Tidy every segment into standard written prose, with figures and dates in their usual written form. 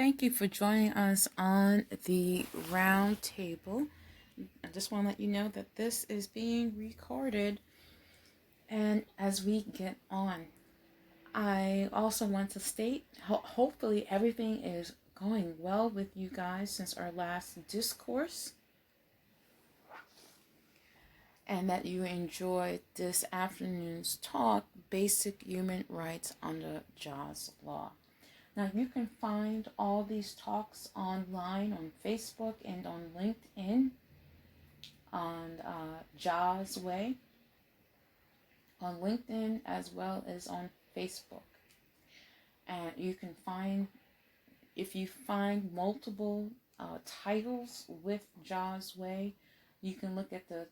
Thank you for joining us on the round table. I just want to let you know that this is being recorded. And as we get on, I also want to state, hopefully everything is going well with you guys since our last discourse. And that you enjoyed this afternoon's talk, Basic Human Rights Under Jaws Law. Now, you can find all these talks online on Facebook and on LinkedIn, on Jaws Way, on LinkedIn as well as on Facebook. And you can find, if you find multiple titles with Jaws Way, you can look at the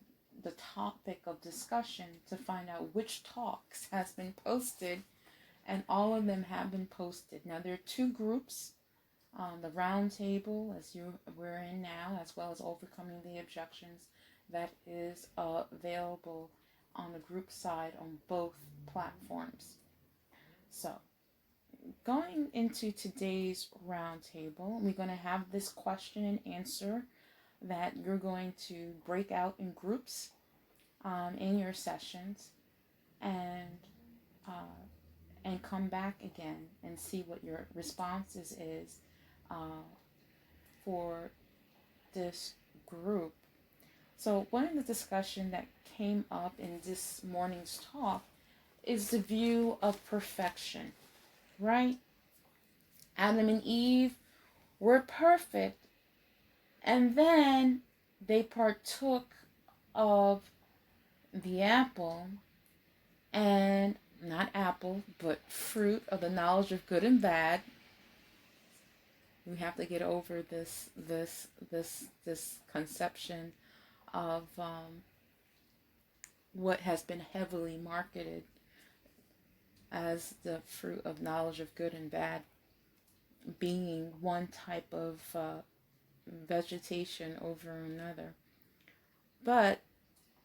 topic of discussion to find out which talks has been posted. And all of them have been posted. Now, there are two groups, the RoundTable, as we're in now, as well as Overcoming the Objections, that is available on the group side on both platforms. So, going into today's RoundTable, we're going to have this question and answer that you're going to break out in groups in your sessions, and come back again and see what your responses is for this group. So one of the discussion that came up in this morning's talk is the view of perfection, right? Adam and Eve were perfect, and then they partook of the apple, and not apple, but fruit of the knowledge of good and bad. We have to get over this conception of what has been heavily marketed as the fruit of knowledge of good and bad being one type of vegetation over another. But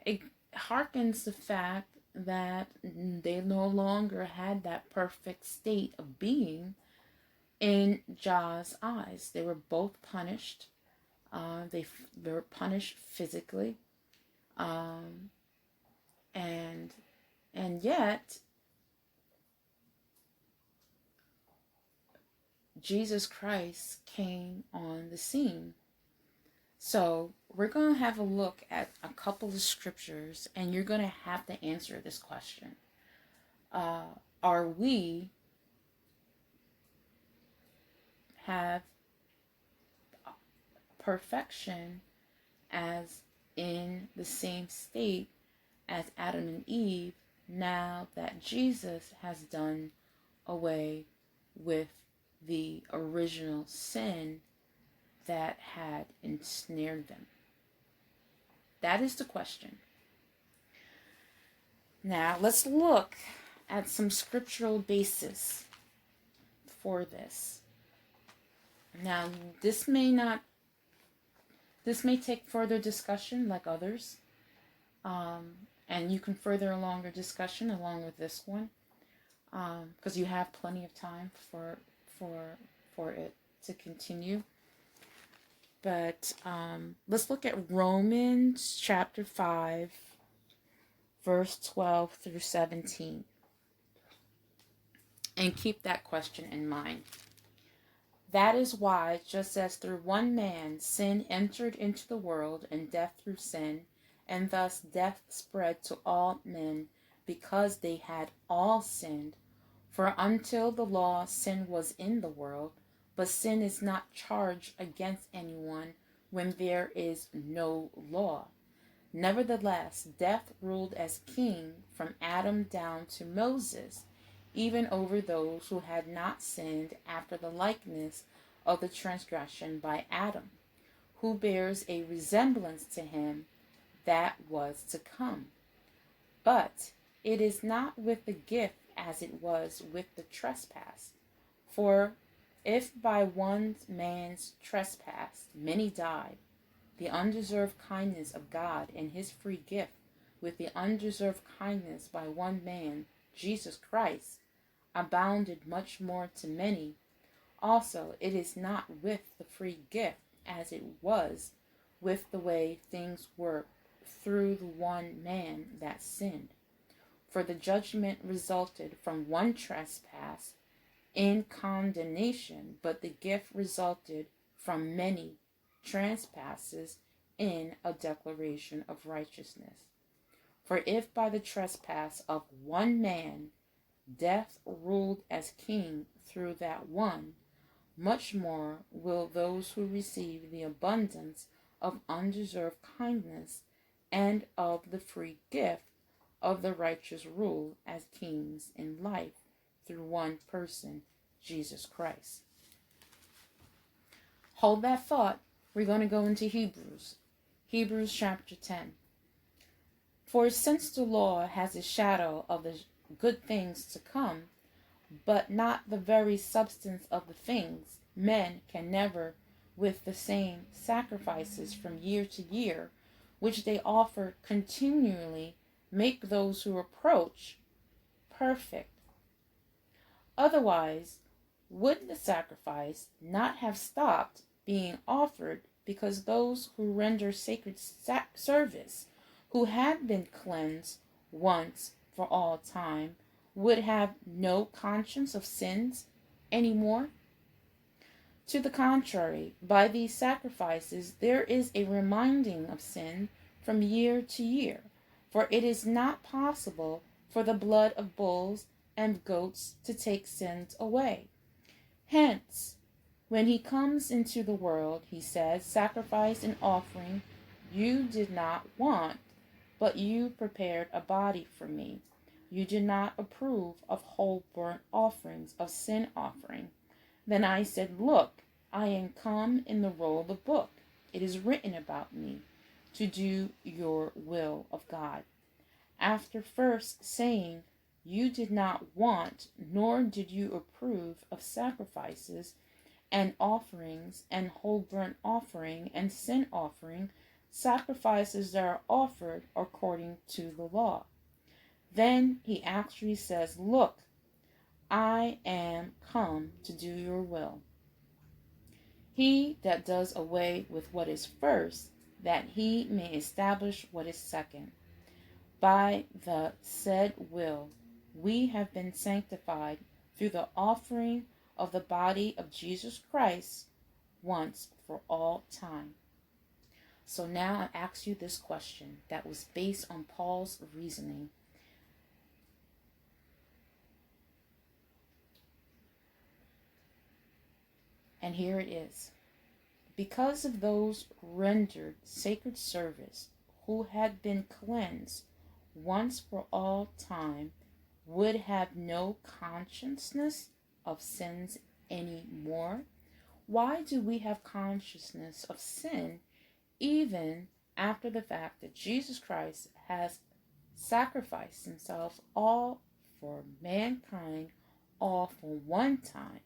it harkens the fact that they no longer had that perfect state of being in Jah's eyes. They were both punished. They were punished physically, and yet Jesus Christ came on the scene. So we're going to have a look at a couple of scriptures, and you're going to have to answer this question. Are we have perfection as in the same state as Adam and Eve now that Jesus has done away with the original sin that had ensnared them? That is the question. Now, let's look at some scriptural basis for this. Now, this may take further discussion like others, and you can further along your discussion along with this one, because you have plenty of time for it to continue. But let's look at Romans chapter 5, verse 12 through 17. And keep that question in mind. That is why, just as through one man sin entered into the world, and death through sin, and thus death spread to all men, because they had all sinned. For until the law, sin was in the world, but sin is not charged against anyone when there is no law. Nevertheless, death ruled as king from Adam down to Moses, even over those who had not sinned after the likeness of the transgression by Adam, who bears a resemblance to him that was to come. But it is not with the gift as it was with the trespass. For if by one man's trespass many died, the undeserved kindness of God and his free gift with the undeserved kindness by one man, Jesus Christ, abounded much more to many, Also, it is not with the free gift as it was with the way things were through the one man that sinned. For the judgment resulted from one trespass in condemnation, but the gift resulted from many trespasses in a declaration of righteousness. For if by the trespass of one man death ruled as king through that one, much more will those who receive the abundance of undeserved kindness and of the free gift of the righteous rule as kings in life through one person, Jesus Christ. Hold that thought. We're going to go into Hebrews. Hebrews chapter 10. For since the law has a shadow of the good things to come, but not the very substance of the things, men can never, with the same sacrifices from year to year, which they offer continually, make those who approach perfect. Otherwise, would the sacrifice not have stopped being offered, because those who render sacred service, who had been cleansed once for all time, would have no conscience of sins anymore? To the contrary, by these sacrifices there is a reminding of sin from year to year, for it is not possible for the blood of bulls and goats to take sins away. Hence, when he comes into the world, he says, sacrifice and offering you did not want, but you prepared a body for me. You did not approve of whole burnt offerings, of sin offering. Then I said, look, I am come in the roll of the book. It is written about me, to do your will of God. After first saying, you did not want, nor did you approve of sacrifices and offerings and whole burnt offering and sin offering, sacrifices that are offered according to the law. Then he actually says, look, I am come to do your will. He that does away with what is first, that he may establish what is second. By the said will, we have been sanctified through the offering of the body of Jesus Christ once for all time. So now I ask you this question that was based on Paul's reasoning. And here it is. Because of those rendered sacred service who had been cleansed once for all time, would have no consciousness of sins any more. Why do we have consciousness of sin even after the fact that Jesus Christ has sacrificed himself all for mankind, all for one time?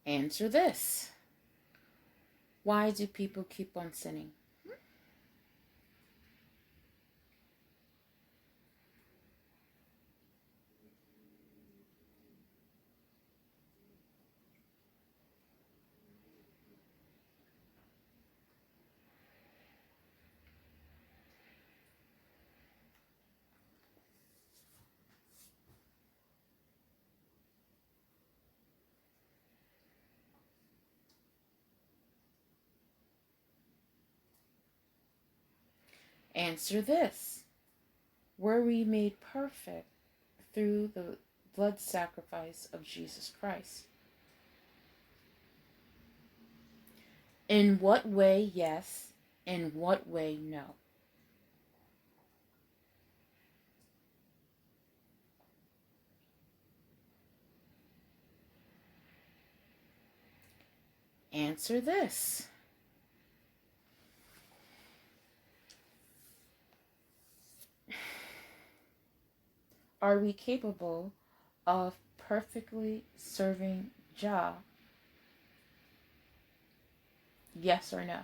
Answer this. Why do people keep on sinning? Answer this. Were we made perfect through the blood sacrifice of Jesus Christ? In what way, yes. In what way, no. Answer this. Are we capable of perfectly serving Jah? Yes or no?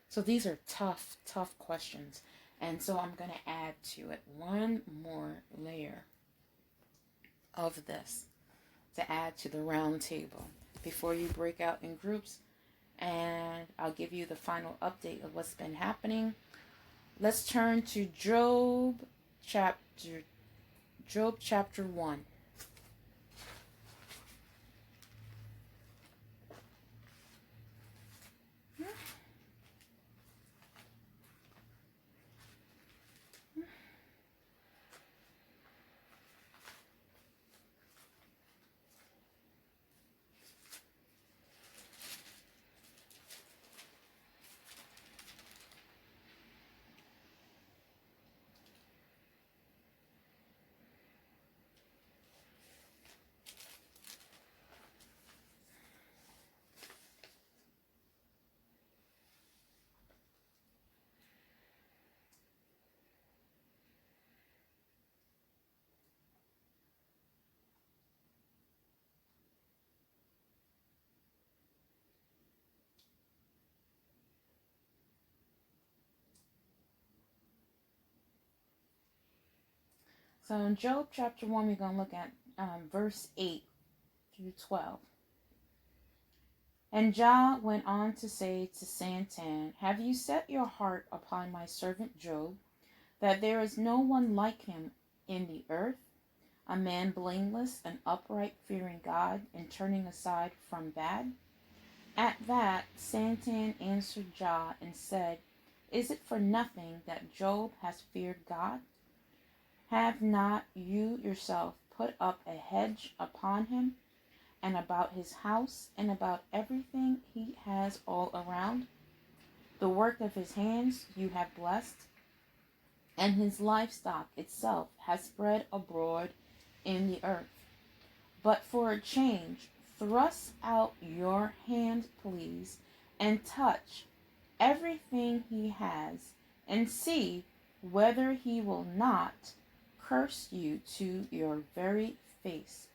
So these are tough, tough questions. And so I'm going to add to it one more layer of this to add to the round table before you break out in groups. And I'll give you the final update of what's been happening. Let's turn to chapter Job chapter 1. So in Job chapter 1, we're going to look at verse 8 through 12. And Jah went on to say to Satan, have you set your heart upon my servant Job, that there is no one like him in the earth, a man blameless and upright, fearing God and turning aside from bad? At that, Satan answered Jah and said, is it for nothing that Job has feared God? Have not you yourself put up a hedge upon him, and about his house, and about everything he has all around? The work of his hands you have blessed, and his livestock itself has spread abroad in the earth. But for a change, thrust out your hand, please, and touch everything he has, and see whether he will not curse you to your very face.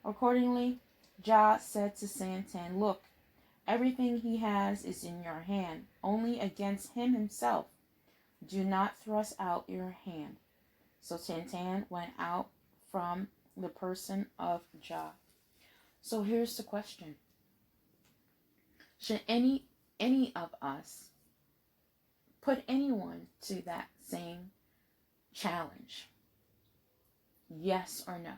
Accordingly, Jah said to Satan, look, everything he has is in your hand, only against him himself do not thrust out your hand. So Satan went out from the person of Jah. So here's the question. Should any of us put anyone to that same challenge? Yes or no?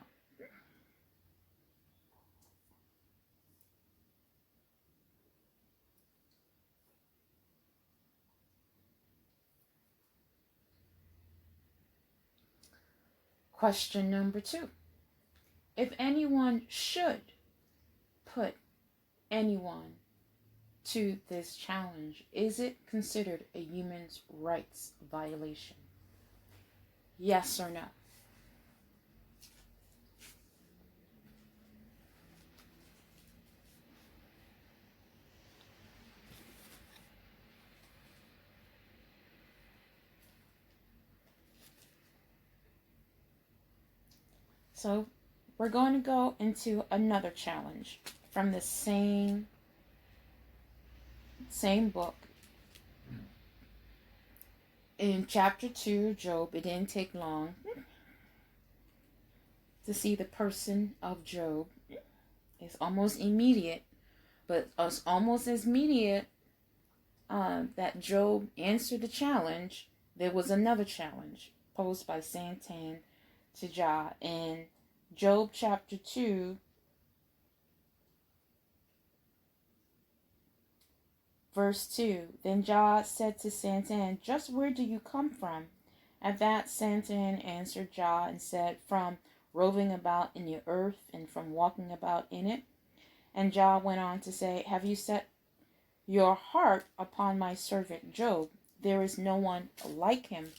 Question number 2. If anyone should put anyone to this challenge, is it considered a human's rights violation? Yes or no? So we're going to go into another challenge from the same book. In chapter 2 of Job, it didn't take long to see the person of Job. It's almost immediate, but it's almost as immediate that Job answered the challenge. There was another challenge posed by Satan to Jah in Job chapter 2, verse 2. Then Jah said to Satan, just where do you come from? At that, Satan answered Jah and said, from roving about in the earth and from walking about in it. And Jah went on to say, have you set your heart upon my servant Job? There is no one like him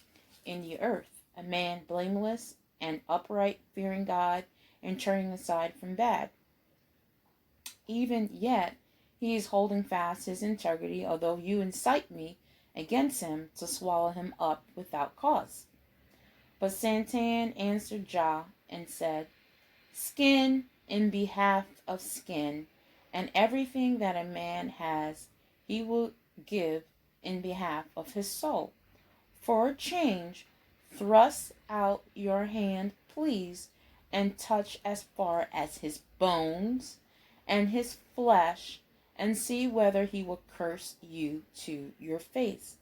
in the earth, a man blameless and upright, fearing God and turning aside from bad. Even yet he is holding fast his integrity, although you incite me against him to swallow him up without cause. But Santan answered Jah and said, Skin in behalf of skin, and everything that a man has he will give in behalf of his soul. For a change, thrust out your hand, please, and touch as far as his bones and his flesh, and see whether he will curse you to your face.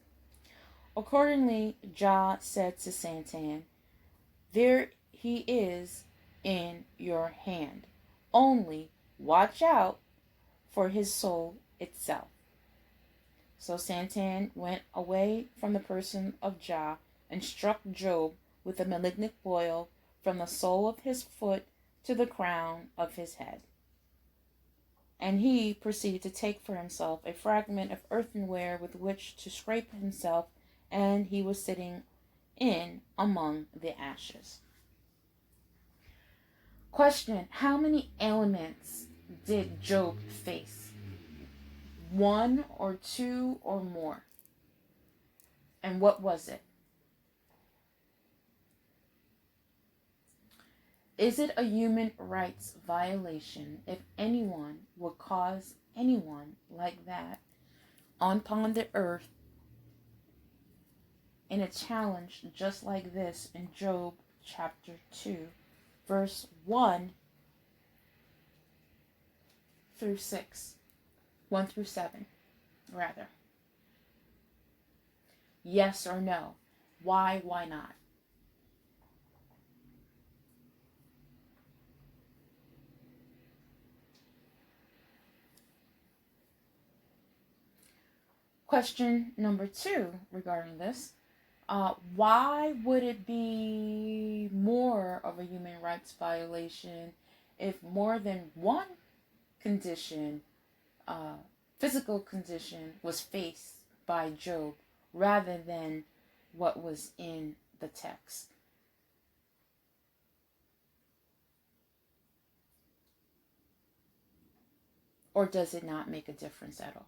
Accordingly, Jah said to Santan, There he is in your hand. Only watch out for his soul itself. So Santan went away from the person of Jah and struck Job with a malignant boil from the sole of his foot to the crown of his head. And he proceeded to take for himself a fragment of earthenware with which to scrape himself, and he was sitting in among the ashes. Question: how many ailments did Job face? 1 or 2 or more? And what was it? Is it a human rights violation if anyone would cause anyone like that upon the earth in a challenge just like this in Job chapter 2, verse 1 through 6, 1 through 7, rather? Yes or no? Why not? Question number 2 regarding this. Why would it be more of a human rights violation if more than one condition, physical condition, was faced by Job rather than what was in the text? Or does it not make a difference at all?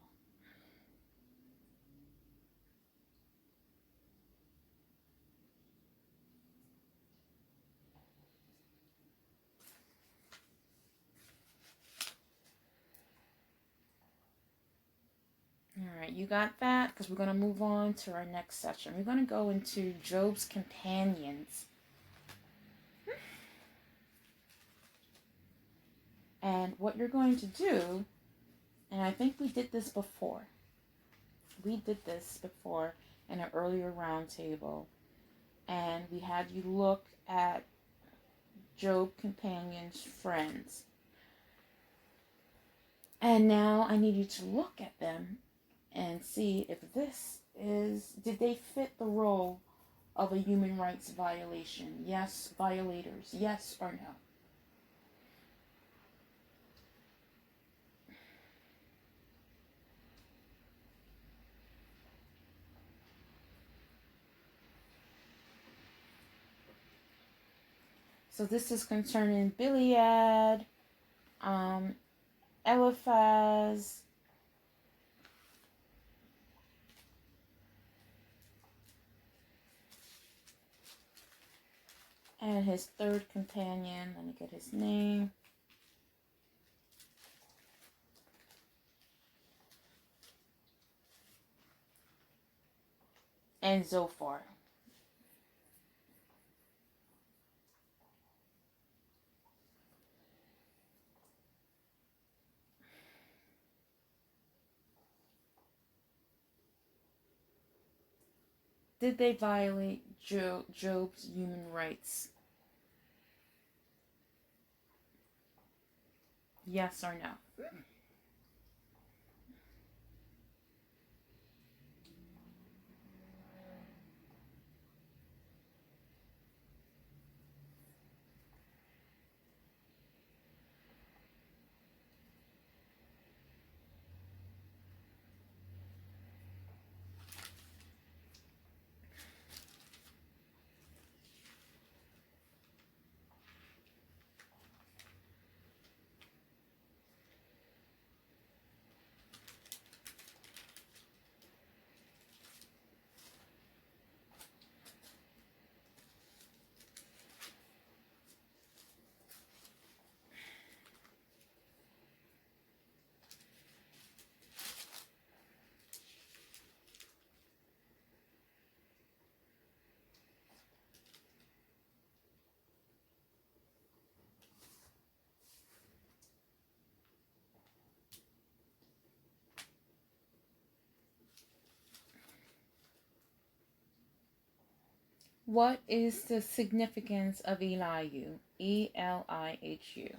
Alright, you got that? Because we're going to move on to our next section. We're going to go into Job's companions. And what you're going to do, and I think we did this before. We did this before in an earlier roundtable. And we had you look at Job companions' friends. And now I need you to look at them and see if did they fit the role of a human rights violation? Yes, violators, yes or no? So this is concerning Gilead, Eliphaz, and his third companion. Let me get his name. And Zophar. Did they violate Job's human rights? Yes or no? What is the significance of Elihu? Elihu.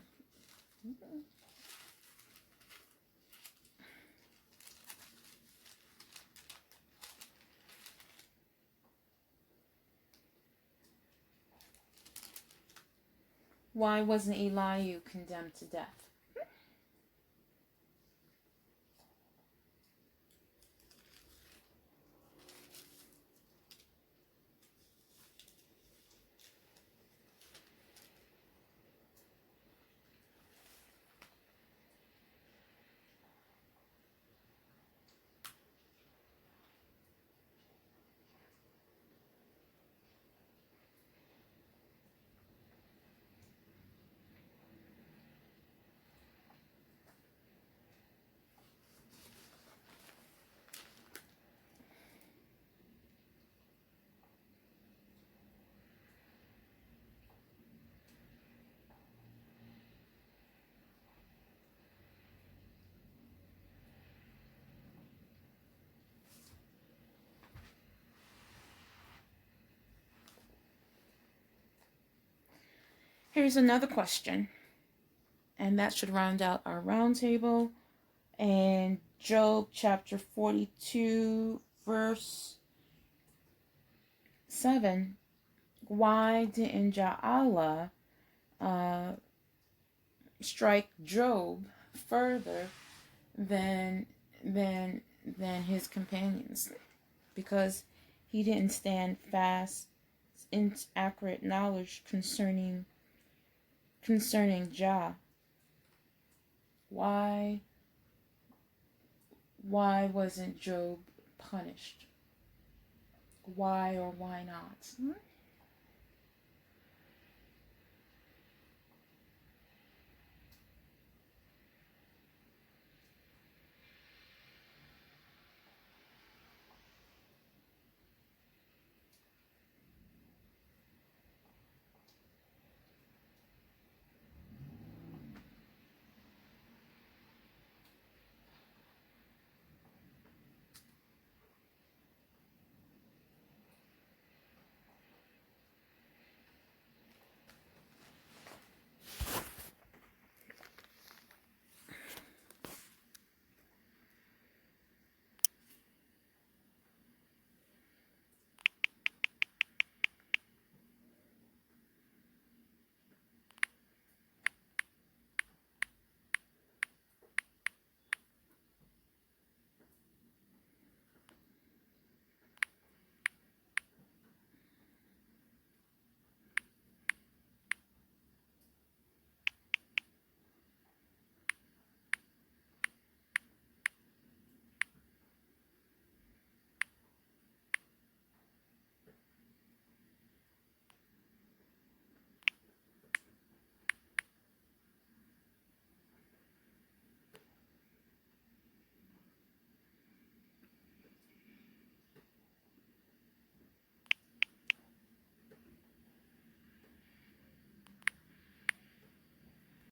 Why wasn't Elihu condemned to death? Here's another question, and that should round out our roundtable. And Job chapter 42, verse 7. Why didn't Ja'ala strike Job further than his companions? Because he didn't stand fast in accurate knowledge concerning Jah. Why wasn't Job punished? Why or why not?